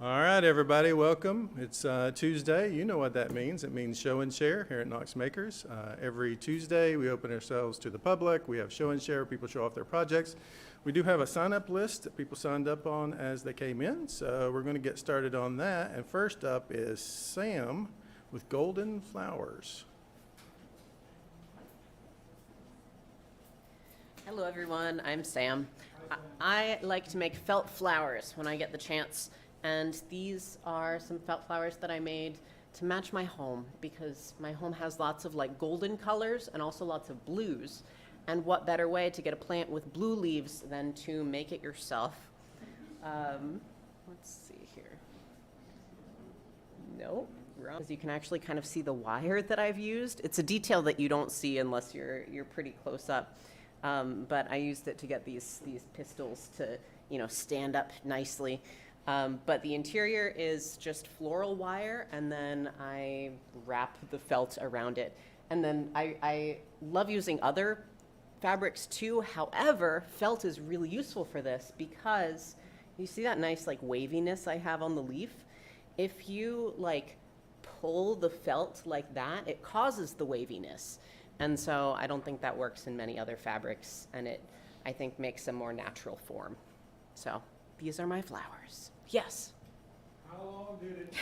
All right, everybody, welcome. It's Tuesday. You know what that means. It means show and share here at Knox Makers. Every Tuesday, we open ourselves to the public. We have show and share. People show off their projects. We do have a sign-up list that people signed up on as they came in, so we're going to get started on that. And first up is Sam with Golden Flowers. Hello everyone, I'm Sam. I like to make felt flowers when I get the chance, and these are some felt flowers that I made to match my home because my home has lots of like golden colors and also lots of blues. And what better way to get a plant with blue leaves than to make it yourself? Let's see here. Nope. Because you can actually kind of see the wire that I've used. It's a detail that you don't see unless you're pretty close up. But I used it to get these pistils to, stand up nicely. But the interior is just floral wire, and then I wrap the felt around it. And then I love using other fabrics too. However, felt is really useful for this because you see that nice like waviness I have on the leaf? If you like pull the felt like that, it causes the waviness. And so I don't think that works in many other fabrics, and it, I think, makes a more natural form. So these are my flowers. Yes? How long did it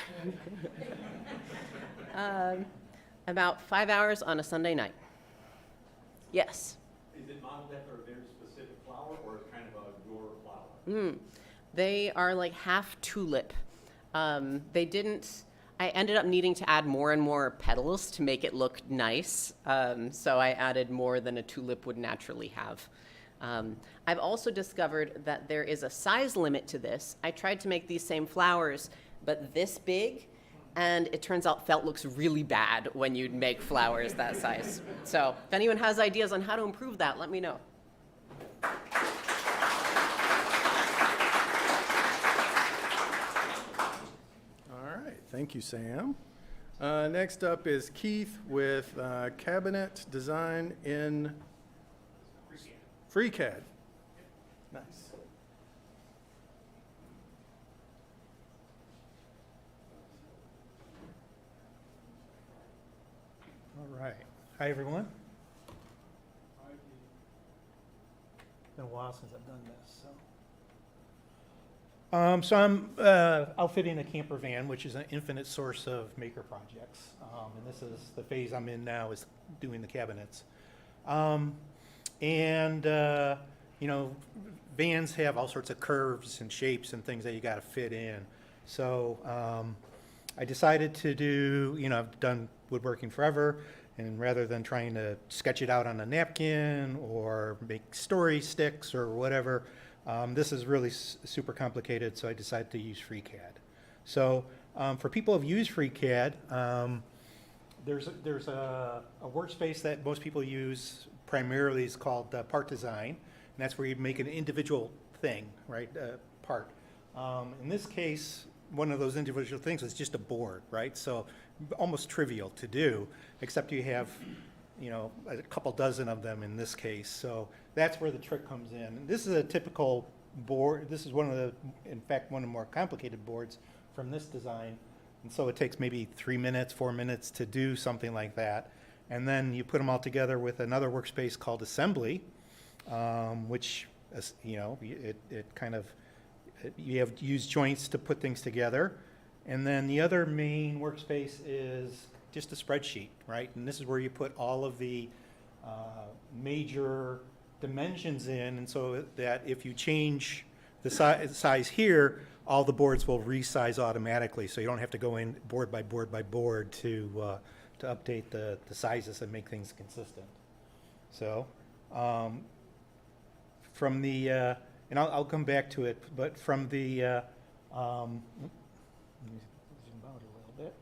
take? About 5 hours on a Sunday night. Yes? Is it modeled after a very specific flower, or is it kind of your flower? They are like half tulip. I ended up needing to add more and more petals to make it look nice. So I added more than a tulip would naturally have. I've also discovered that there is a size limit to this. I tried to make these same flowers, but this big, and it turns out felt looks really bad when you make flowers that size. So if anyone has ideas on how to improve that, let me know. Thank you, Sam. Next up is Keith with cabinet design in FreeCAD. Nice. All right. Hi, everyone. Been a while since I've done this. So I'm outfitting a camper van, which is an infinite source of maker projects. And this is the phase I'm in now, is doing the cabinets. Vans have all sorts of curves and shapes and things that you got to fit in. So I decided to do, I've done woodworking forever, and rather than trying to sketch it out on a napkin or make story sticks or whatever, this is really super complicated, so I decided to use FreeCAD. So for people who've used FreeCAD, there's a workspace that most people use primarily is called part design, and that's where you make an individual thing, right, part. In this case, one of those individual things is just a board, right? So almost trivial to do, except you have a couple dozen of them in this case. So that's where the trick comes in. This is a typical board. This is in fact, one of the more complicated boards from this design. And so it takes maybe 3 minutes, 4 minutes to do something like that. And then you put them all together with another workspace called assembly, which, you have used joints to put things together. And then the other main workspace is just a spreadsheet, right? And this is where you put all of the major dimensions in, and so that if you change the size here, all the boards will resize automatically, so you don't have to go in board by board by board to update the sizes and make things consistent. So from the, and I'll come back to it, but from the, let me zoom out a little bit.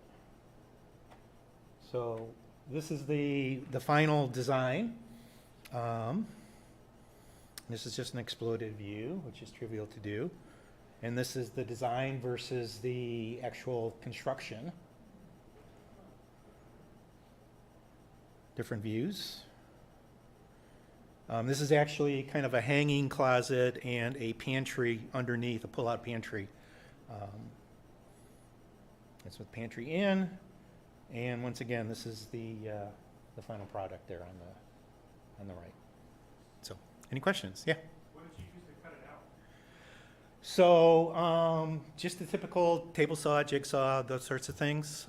So this is the final design. This is just an exploded view, which is trivial to do. And this is the design versus the actual construction. Different views. This is actually kind of a hanging closet and a pantry underneath, a pull-out pantry. That's with pantry in. And once again, this is the final product there on the right. So, any questions? Yeah. What did you use to cut it out? So, just the typical table saw, jigsaw, those sorts of things.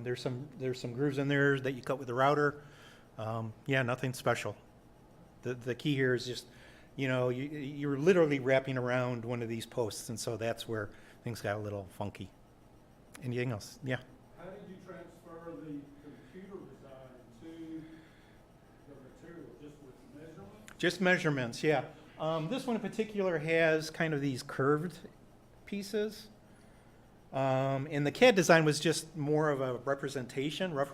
There's some grooves in there that you cut with the router. Yeah, nothing special. The key here is just, you're literally wrapping around one of these posts, and so that's where things got a little funky. Anything else? Yeah. How did you transfer the computer design to the material, just with measurements? Just measurements, yeah. This one in particular has kind of these curved pieces. And the CAD design was just more of a rough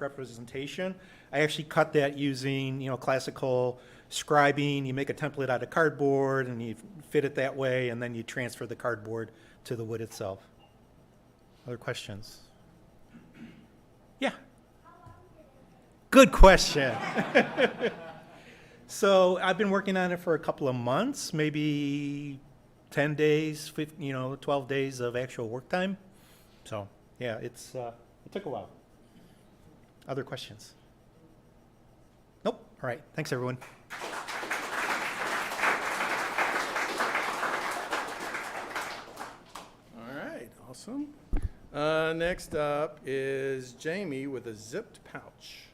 representation. I actually cut that using, classical scribing. You make a template out of cardboard and you fit it that way, and then you transfer the cardboard to the wood itself. Other questions? Yeah. Good question. So I've been working on it for a couple of months, maybe 10 days, 12 days of actual work time. So yeah, it took a while. Other questions? Nope. All right. Thanks, everyone. All right, awesome. Next up is Jamie with a zipped pouch.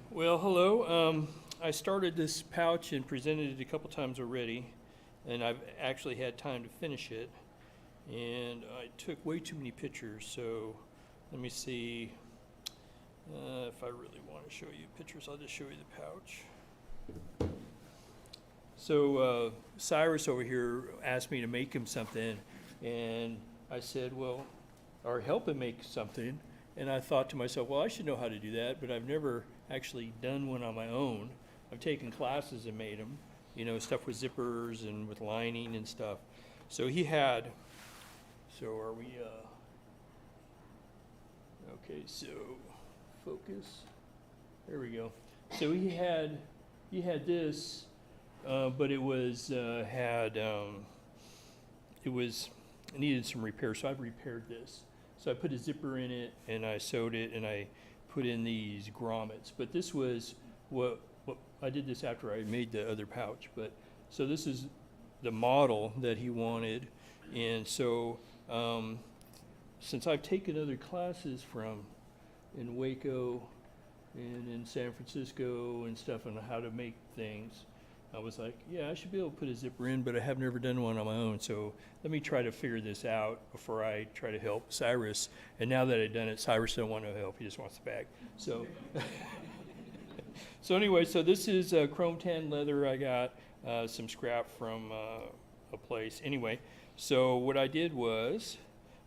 Well, hello. I started this pouch and presented it a couple times already, and I've actually had time to finish it. And I took way too many pictures, so let me see if I really want to show you pictures. I'll just show you the pouch. So Cyrus over here asked me to make him something, and I said, well, or help him make something. And I thought to myself, well, I should know how to do that, but I've never actually done one on my own. I've taken classes and made them, stuff with zippers and with lining and stuff. So he had, so are we, okay, so focus, there we go. So he had this, but it needed some repair, so I've repaired this. So I put a zipper in it, and I sewed it, and I put in these grommets. But this was what I did this after I made the other pouch. But so this is the model that he wanted, and so since I've taken other classes from in Waco and in San Francisco and stuff on how to make things, I was like, yeah, I should be able to put a zipper in, but I have never done one on my own. So let me try to figure this out before I try to help Cyrus. And now that I've done it, Cyrus don't want no help. He just wants the bag. So, so anyway, so this is chrome tan leather. I got some scrap from a place. Anyway, so what I did was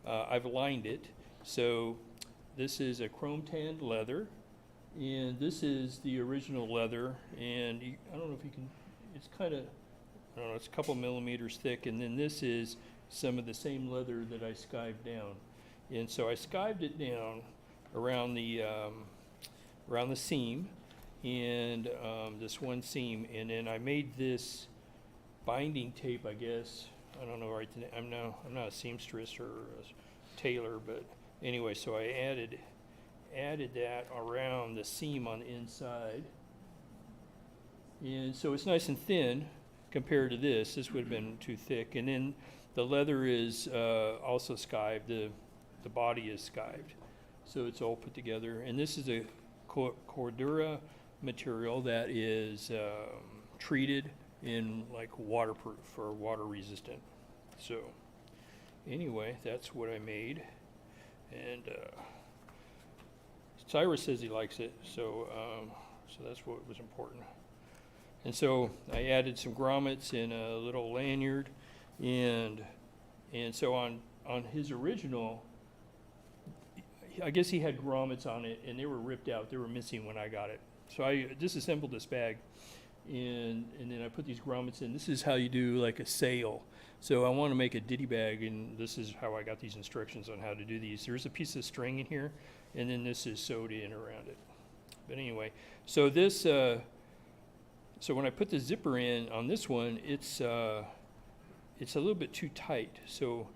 I've lined it. So this is a chrome tanned leather, and this is the original leather. And I don't know if you can. It's kind of, I don't know, it's a couple millimeters thick, and then this is some of the same leather that I skived down. And so I skived it down around the seam, and this one seam, and then I made this binding tape, I guess. I don't know right today. I'm not a seamstress or a tailor, but anyway, so I added that around the seam on the inside. And so it's nice and thin compared to this. This would have been too thick. And then the leather is also skived. The body is skived. So it's all put together. And this is a Cordura material that is treated in like waterproof or water resistant. So anyway, that's what I made. And Cyrus says he likes it. So that's what was important. And so I added some grommets in a little lanyard, and so on his original, I guess he had grommets on it, and they were ripped out. They were missing when I got it. So I disassembled this bag, and then I put these grommets in. This is how you do like a sail. So I want to make a ditty bag, and this is how I got these instructions on how to do these. There's a piece of string in here, and then this is sewed in around it. But anyway, so this. So when I put the zipper in on this one, it's a little bit too tight. So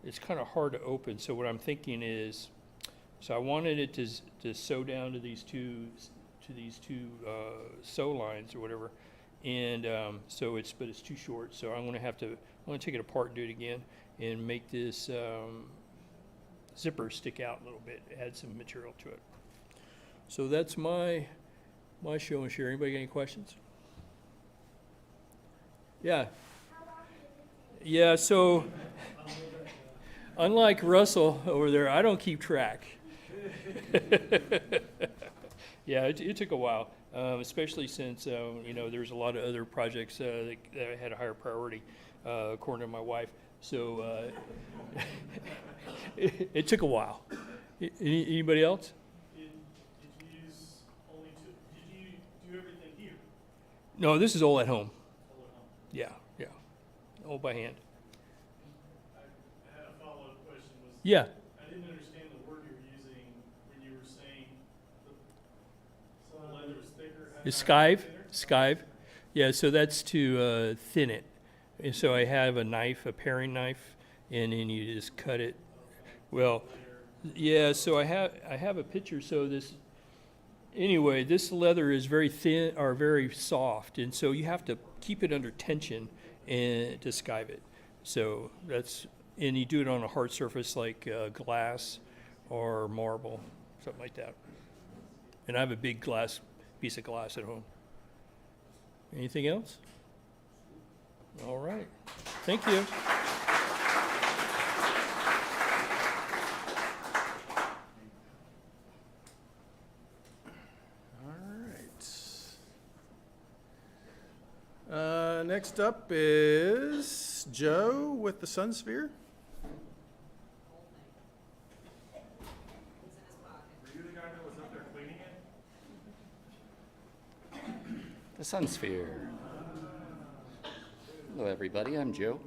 it's kind of hard to open. So what I'm thinking is, so I wanted it to sew down to these two sew lines or whatever, and but it's too short. So I'm gonna take it apart and do it again, and make this zipper stick out a little bit, add some material to it. So that's my show and share. Anybody got any questions? Yeah. Yeah. So. Unlike Russell over there, I don't keep track. Yeah, it took a while, especially since there's a lot of other projects that had a higher priority, according to my wife. So it took a while. Anybody else? Did you use only two, did you do everything here? No, this is all at home. All at home? Yeah, all by hand. I had a follow-up question. Yeah. I didn't understand the word you were using when you were saying the leather was thicker. It's Thinner? skive. Yeah, so that's to thin it. And so I have a knife, a paring knife, and then you just cut it. Well, yeah, so I have a picture. So this leather is very thin or very soft, and so you have to keep it under tension and to skive it. So and you do it on a hard surface like glass or marble, something like that. And I have a big piece of glass at home. Anything else? All right. Thank you. All right. Next up is Joe with the Sun Sphere. Were you the guy that was up there cleaning it? The Sun Sphere. Hello, everybody. I'm Joe.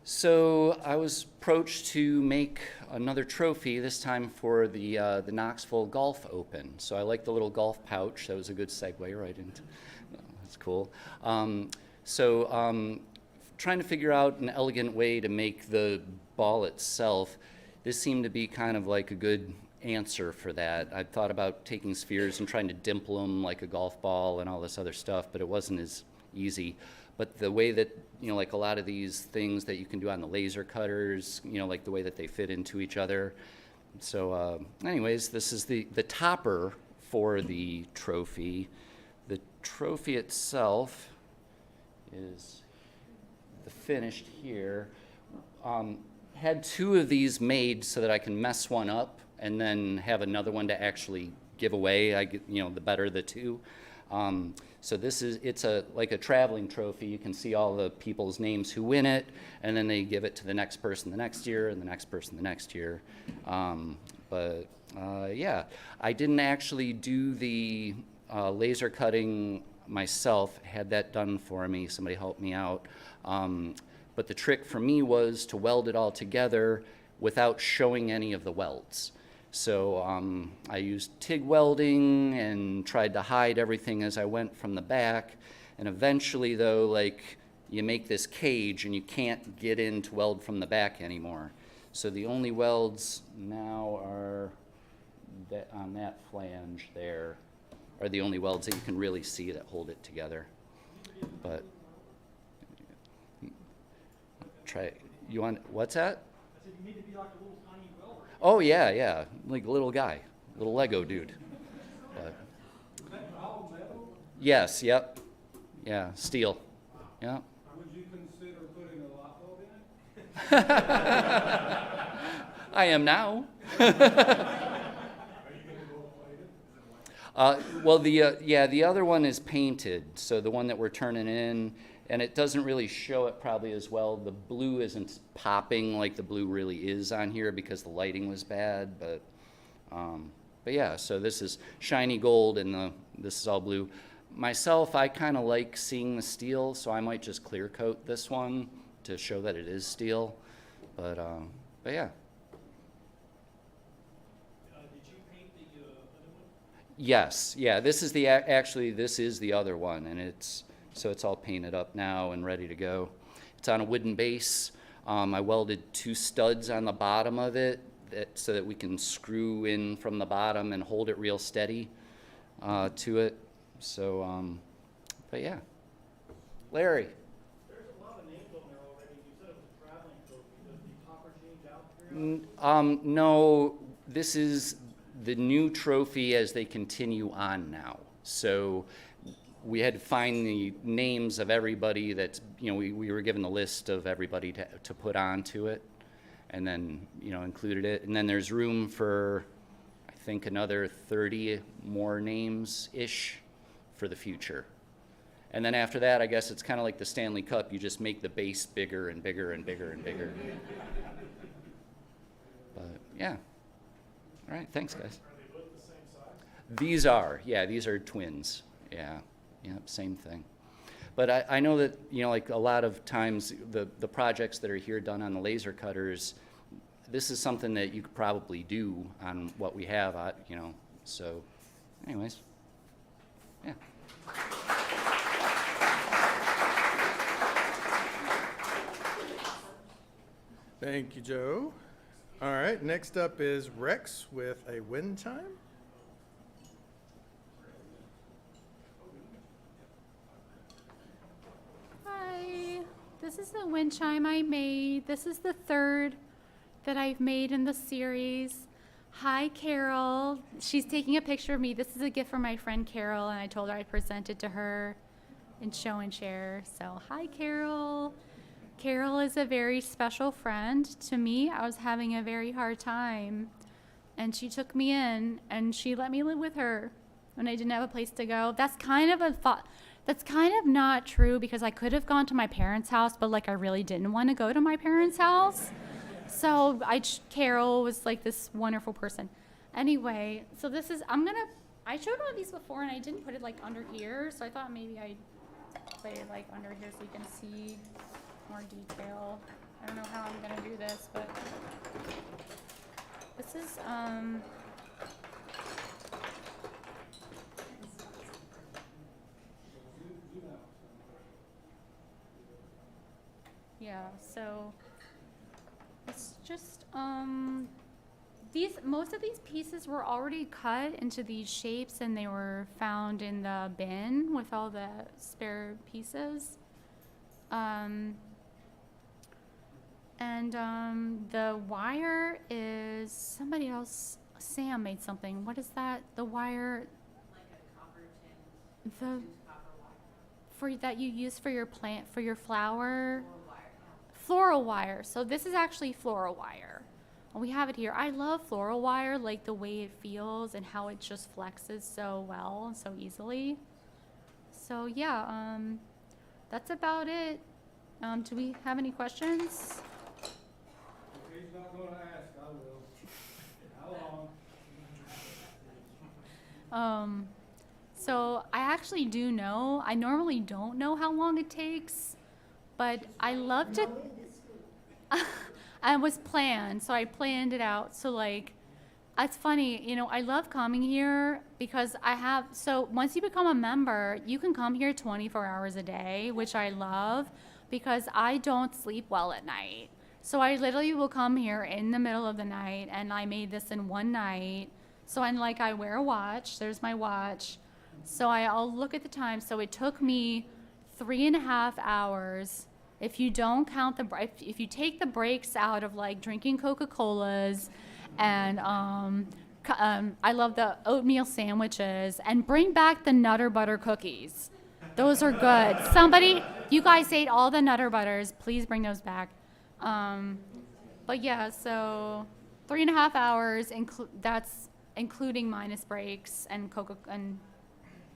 So I was approached to make another trophy, this time for the Knoxville Golf Open. So I like the little golf pouch. That was a good segue right into. That's cool. Trying to figure out an elegant way to make the ball itself. This seemed to be kind of like a good answer for that. I thought about taking spheres and trying to dimple them like a golf ball and all this other stuff, but it wasn't as easy. But the way that, like a lot of these things that you can do on the laser cutters, like the way that they fit into each other. So anyways, this is the topper for the trophy. The trophy itself is the finished here. Had two of these made so that I can mess one up and then have another one to actually give away. I get, the better of the two. So it's like a traveling trophy. You can see all the people's names who win it, and then they give it to the next person the next year, and the next person the next year. Yeah, I didn't actually do the laser cutting myself. Had that done for me. Somebody helped me out. But the trick for me was to weld it all together without showing any of the welds. So I used TIG welding and tried to hide everything as I went from the back. And eventually, though, you make this cage and you can't get in to weld from the back anymore. So the only welds now are on that flange there are the only welds that you can really see that hold it together. But try. You want what's that? I said you need to be like a little tiny welder. Oh yeah, like a little guy, little Lego dude. But, Was that all metal? yes, yep, yeah, steel. Yeah. Would you consider putting a light bulb in it? I am now. Are you going to gold plate it? Well, the other one is painted, so the one that we're turning in, and it doesn't really show it probably as well. The blue isn't popping like the blue really is on here because the lighting was bad, but yeah, so this is shiny gold and this is all blue. Myself, I kind of like seeing the steel, so I might just clear coat this one to show that it is steel, but yeah. Did you paint the other one? Yes, yeah, this is actually, this is the other one, and it's all painted up now and ready to go. It's on a wooden base. I welded 2 studs on the bottom of it so that we can screw in from the bottom and hold it real steady to it. So, but yeah. Larry? There's a lot of names on there already. You said it was a traveling trophy. Does the topper change out periodically? No, this is the new trophy as they continue on now. So we had to find the names of everybody that's, we were given the list of everybody to put onto it, and then, included it. And then there's room for, I think, another 30 more names-ish for the future. And then after that, I guess it's kind of like the Stanley Cup. You just make the base bigger and bigger and bigger and bigger. But, yeah. All right, thanks, guys. Are they both the same size? These are twins. Yeah, same thing. But I know that, like a lot of times the projects that are here done on the laser cutters, this is something that you could probably do on what we have, so anyways, yeah. Thank you, Joe. All right, next up is Rex with a wind chime. Hi, this is the wind chime I made. This is the third that I've made in the series. Hi, Carol. She's taking a picture of me. This is a gift from my friend Carol, and I told her I'd present it to her in show and share. So, hi, Carol. Carol is a very special friend to me. I was having a very hard time, and she took me in, and she let me live with her when I didn't have a place to go. That's kind of not true, because I could have gone to my parents' house, but I really didn't want to go to my parents' house. So Carol was like this wonderful person. Anyway, so this is, I showed one of these before and I didn't put it under here, so I thought maybe I'd put it under here so you can see more detail. I don't know how I'm gonna do this, but this is, yeah, so it's just, most of these pieces were already cut into these shapes, and they were found in the bin with all the spare pieces. The wire is somebody else. Sam made something. What is that? The wire. Like a copper tin. Copper wire. That you use for your plant, for your flower. Or wire. Floral wire. So this is actually floral wire. And we have it here. I love floral wire, like the way it feels and how it just flexes so well and so easily. So yeah, that's about it. Do we have any questions? If he's not gonna ask, I will. How long? So I actually do know. I normally don't know how long it takes, but I love to. I was planned, so I planned it out. So it's funny, I love coming here because so once you become a member, you can come here 24 hours a day, which I love because I don't sleep well at night. So I literally will come here in the middle of the night, and I made this in one night. So I wear a watch. There's my watch. So I'll look at the time. So it took me 3.5 hours. If you don't count if you take the breaks out of drinking Coca-Colas, and I love the oatmeal sandwiches, and bring back the Nutter Butter cookies. Those are good. You guys ate all the Nutter Butters. Please bring those back. But yeah, so 3.5 hours. That's including minus breaks and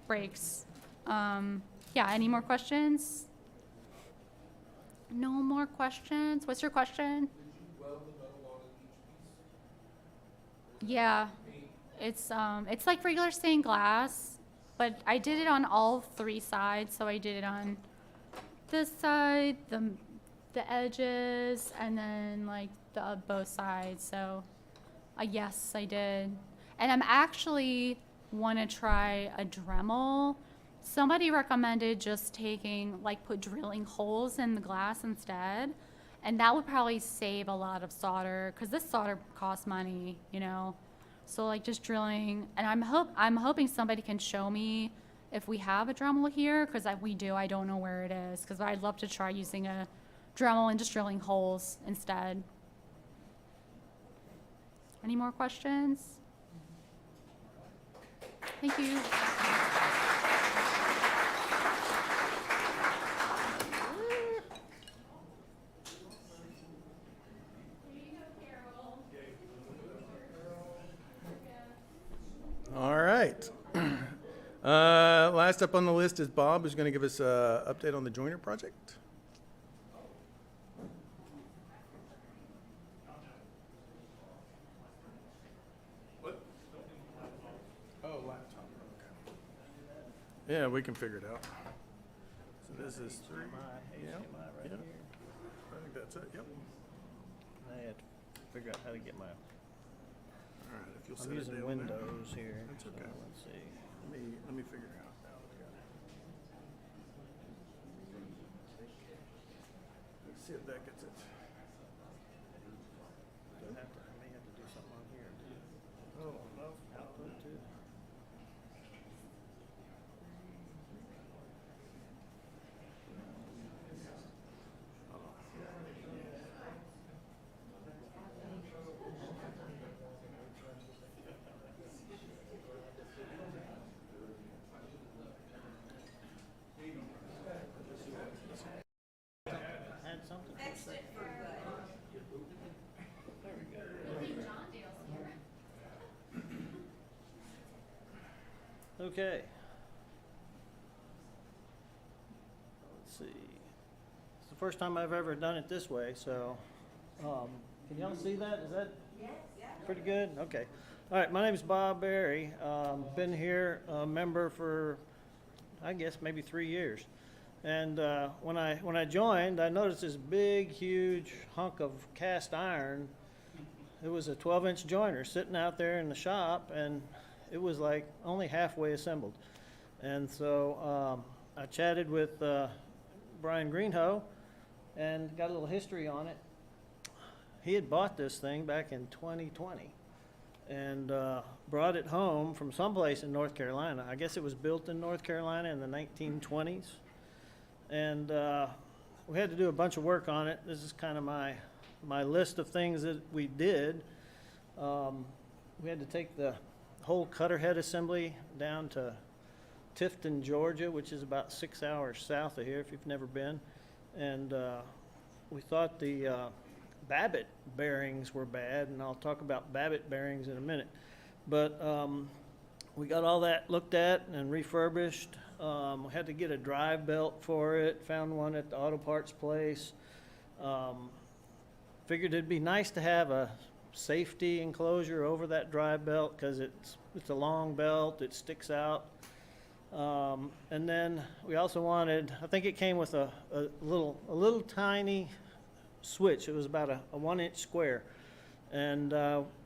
breaks. Yeah. Any more questions? No more questions? What's your question? Yeah, it's like regular stained glass, but I did it on all 3 sides. So I did it on this side, the edges, and then both sides. So yes, I did. And I'm actually want to try a Dremel. Somebody recommended just put drilling holes in the glass instead. And that would probably save a lot of solder, because this solder costs money, you know. So like just drilling, and I'm hoping somebody can show me if we have a Dremel here, because we do. I don't know where it is, because I'd love to try using a Dremel and just drilling holes instead. Any more questions? Thank you. All right. Last up on the list is Bob, who's going to give us an update on the Joiner project. Oh, laptop. Okay. Yeah, we can figure it out. So this is three. Yeah, right yeah. here. I think that's it. Yep. I had to figure out how to get my. All right. If you'll I'm set it using down Windows there. here. That's so okay. let's see. Let me figure it out. Let's see if that gets it. I may have to do something on here. Oh, no. Output too. I had something. Okay. Let's see. It's the first time I've ever done it this way, so can y'all see that? Is that pretty good? Okay. All right, my name is Bob Berry. Been here a member for, I guess, maybe 3 years. And when I joined, I noticed this big, huge hunk of cast iron. It was a 12-inch joiner sitting out there in the shop, and it was like only halfway assembled. And so I chatted with Brian Greenhoe and got a little history on it. He had bought this thing back in 2020 and brought it home from someplace in North Carolina. I guess it was built in North Carolina in the 1920s. And we had to do a bunch of work on it. This is kind of my list of things that we did. We had to take the whole cutter head assembly down to Tifton, Georgia, which is about 6 hours south of here if you've never been. And we thought the Babbitt bearings were bad, and I'll talk about Babbitt bearings in a minute. But we got all that looked at and refurbished. We had to get a drive belt for it, found one at the auto parts place. Figured it'd be nice to have a safety enclosure over that drive belt because it's a long belt, it sticks out. And then we also wanted, I think it came with a little tiny switch. It was about a 1-inch square. And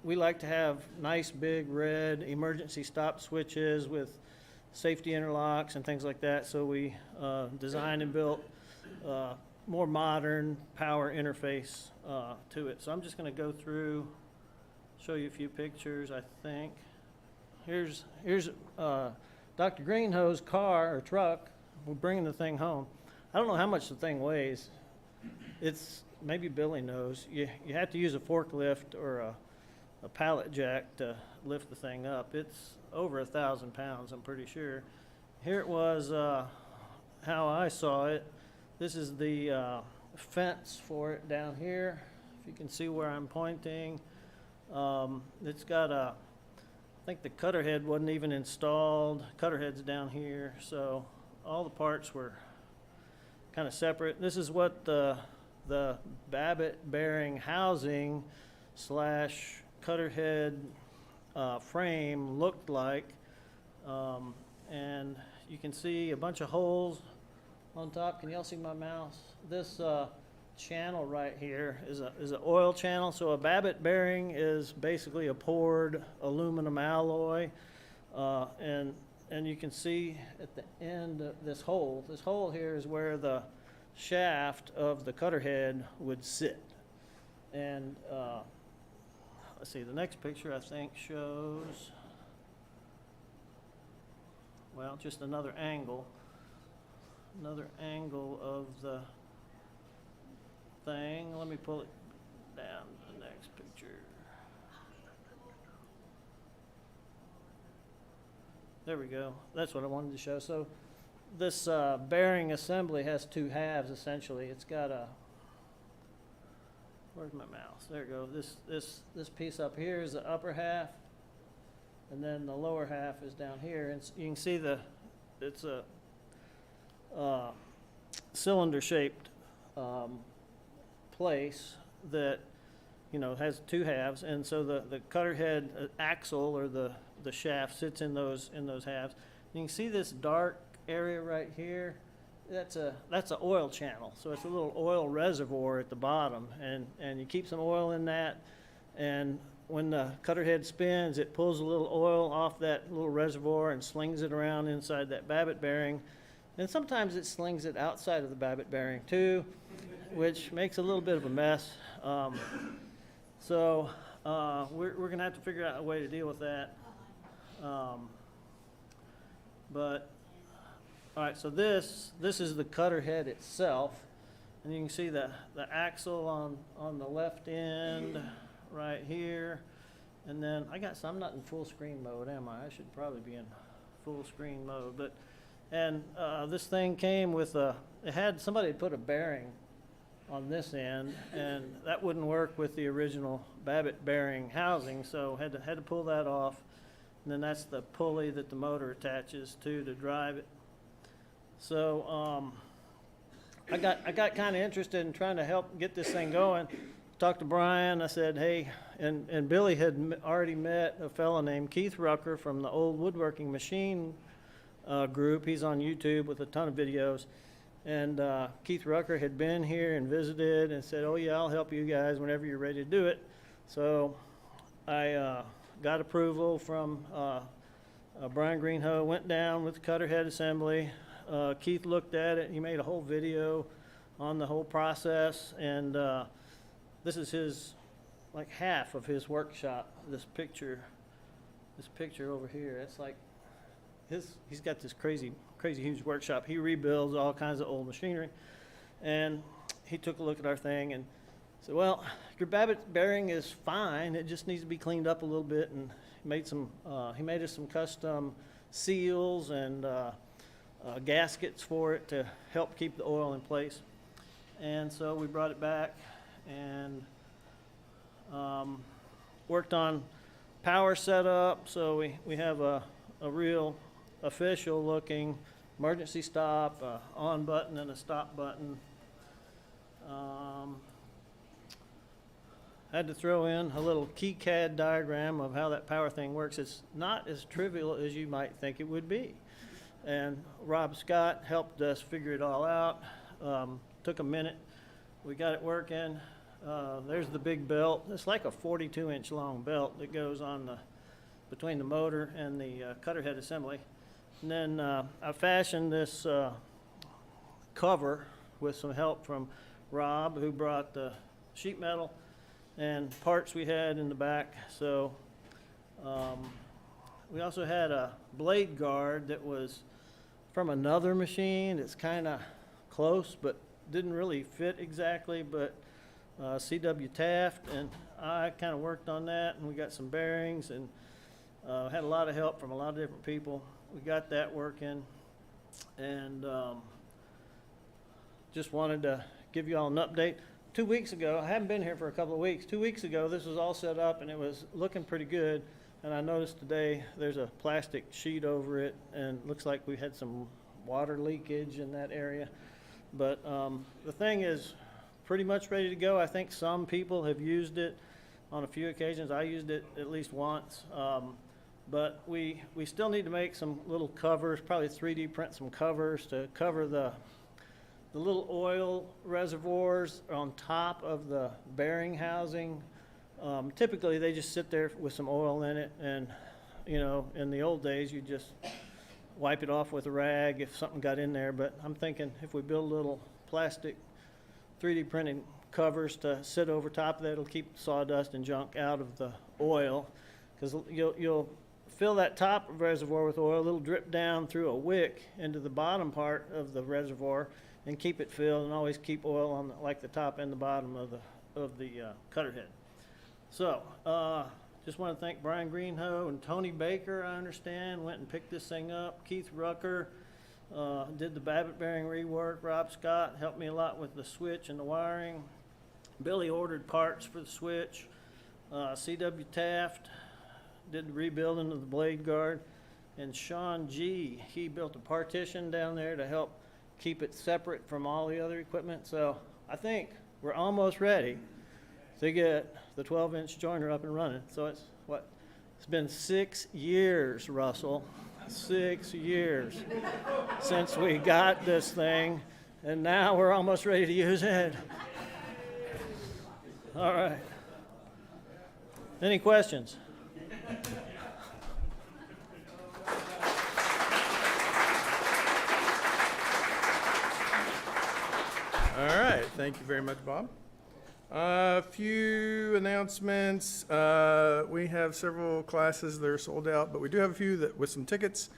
we like to have nice big red emergency stop switches with safety interlocks and things like that. So we designed and built more modern power interface to it. So I'm just going to go through, show you a few pictures, I think. Here's Dr. Greenhoe's car or truck. We're bringing the thing home. I don't know how much the thing weighs. It's, maybe Billy knows. You have to use a forklift or a pallet jack to lift the thing up. It's over 1,000 pounds, I'm pretty sure. Here it was how I saw it. This is the fence for it down here. If you can see where I'm pointing. It's got I think the cutter head wasn't even installed. Cutter head's down here, so all the parts were kind of separate. This is what the Babbitt bearing housing / cutter head frame looked like. And you can see a bunch of holes on top. Can y'all see my mouse? This channel right here is an oil channel. So a Babbitt bearing is basically a poured aluminum alloy. And you can see at the end of this hole here is where the shaft of the cutter head would sit. And let's see, the next picture I think shows, well, just another angle of the thing. Let me pull it down to the next picture. There we go. That's what I wanted to show. So this bearing assembly has two halves essentially. It's got a, where's my mouse? There we go. This piece up here is the upper half, and then the lower half is down here. And you can see it's a cylinder-shaped place that, you know, has two halves, and so the cutter head axle or the shaft sits in those halves. You can see this dark area right here. That's a oil channel, so it's a little oil reservoir at the bottom, and you keep some oil in that, and when the cutter head spins, it pulls a little oil off that little reservoir and slings it around inside that babbitt bearing. And sometimes it slings it outside of the babbitt bearing too, which makes a little bit of a mess. So we're going to have to figure out a way to deal with that. But all right, so this is the cutter head itself, and you can see the axle on the left end right here. And then I'm not in full screen mode, am I? I should probably be in full screen mode. But this thing came with somebody had put a bearing on this end, and that wouldn't work with the original babbitt bearing housing, so had to pull that off. And then that's the pulley that the motor attaches to drive it. So I got kind of interested in trying to help get this thing going. Talked to Brian. I said, hey, and Billy had already met a fellow named Keith Rucker from the old woodworking machine group. He's on YouTube with a ton of videos. And Keith Rucker had been here and visited and said, oh yeah, I'll help you guys whenever you're ready to do it. So I got approval from Brian Greenhoe, went down with the cutter head assembly. Keith looked at it. He made a whole video on the whole process. And this is like half of his workshop. This picture over here. It's like he's got this crazy huge workshop. He rebuilds all kinds of old machinery, and he took a look at our thing and said, well, your babbitt bearing is fine, it just needs to be cleaned up a little bit. And he made us some custom seals and gaskets for it to help keep the oil in place. And so we brought it back and worked on power setup. So we have a real official looking emergency stop, on button and a stop button. Had to throw in a little KiCad diagram of how that power thing works. It's not as trivial as you might think it would be. And Rob Scott helped us figure it all out. Took a minute. We got it working. There's the big belt. It's like a 42-inch long belt that goes on between the motor and the cutter head assembly. And then I fashioned this cover with some help from Rob, who brought the sheet metal and parts we had in the back. So we also had a blade guard that was from another machine. It's kind of close, but didn't really fit exactly, but C.W. Taft and I kind of worked on that, and we got some bearings, and had a lot of help from a lot of different people. We got that working, and just wanted to give you all an update. 2 weeks ago, I haven't been here for a couple of weeks. 2 weeks ago, this was all set up, and it was looking pretty good. And I noticed today there's a plastic sheet over it, and it looks like we had some water leakage in that area. But the thing is pretty much ready to go. I think some people have used it on a few occasions. I used it at least once. But we still need to make some little covers, probably 3D print some covers to cover the little oil reservoirs on top of the bearing housing. Typically, they just sit there with some oil in it, and you know, in the old days, you just wipe it off with a rag if something got in there. But I'm thinking if we build little plastic 3D printed covers to sit over top of that, it'll keep sawdust and junk out of the oil. Because you'll fill that top reservoir with oil, it'll drip down through a wick into the bottom part of the reservoir and keep it filled, and always keep oil on like the top and the bottom of the cutter head. So, just want to thank Brian Greenhoe and Tony Baker, I understand, went and picked this thing up. Keith Rucker did the Babbitt bearing rework. Rob Scott helped me a lot with the switch and the wiring. Billy ordered parts for the switch. C.W. Taft did the rebuilding of the blade guard. And Sean G., he built a partition down there to help keep it separate from all the other equipment. So I think we're almost ready to get the 12-inch joiner up and running. So it's been 6 years, Russell, 6 years since we got this thing, and now we're almost ready to use it. All right. Any questions? All right, thank you very much, Bob. A few announcements. We have several classes that are sold out, but we do have a few that with some tickets.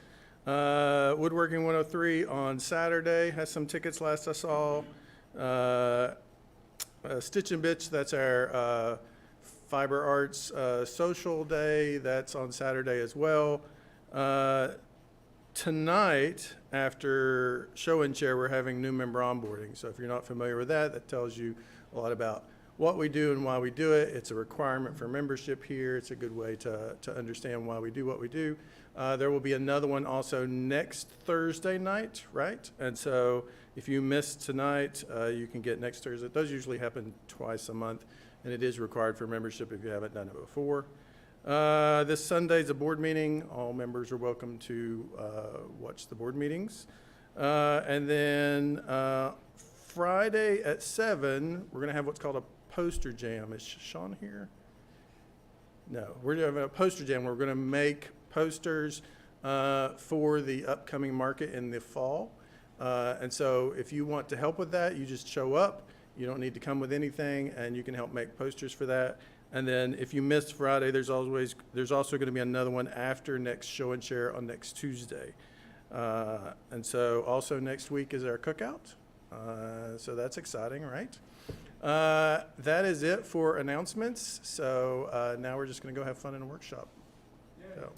Woodworking 103 on Saturday has some tickets last I saw. Stitch and Bitch, that's our fiber arts social day. That's on Saturday as well. Tonight, after show and share, we're having new member onboarding. So if you're not familiar with that, that tells you a lot about what we do and why we do it. It's a requirement for membership here. It's a good way to understand why we do what we do. There will be another one also next Thursday night, right? And so if you missed tonight, you can get next Thursday. Those usually happen twice a month, and it is required for membership if you haven't done it before. This Sunday's a board meeting. All members are welcome to watch the board meetings. And then Friday at 7, we're going to have what's called a poster jam. Is Sean here? No, we're having a poster jam. We're going to make posters for the upcoming market in the fall. And so if you want to help with that, you just show up. You don't need to come with anything, and you can help make posters for that. And then if you missed Friday, there's also going to be another one after next show and share on next Tuesday. And so also next week is our cookout. So that's exciting, right? That is it for announcements. So now we're just going to go have fun in a workshop. So.